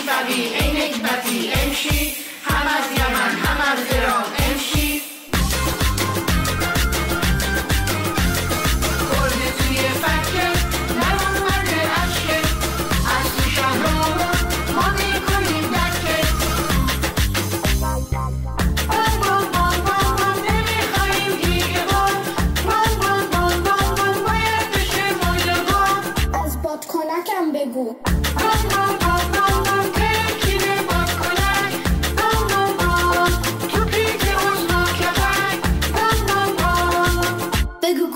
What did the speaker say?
میشنوی ای نکبتی امشی، هم از یمن هم از ایران امشی. گرده توی فکر نمومده عشق، از تو شهرامون ما میکنیم دکه. بام بام بام بام بام نمیخواییم دیگه بام، بام بام بام بام بام باید بشه مایلگام. از بادکنکم بگو. بام بام بام بام بام ترکیده بادکنک، بام بام بام تو پیت عضما کپک، بام بام بام. بگو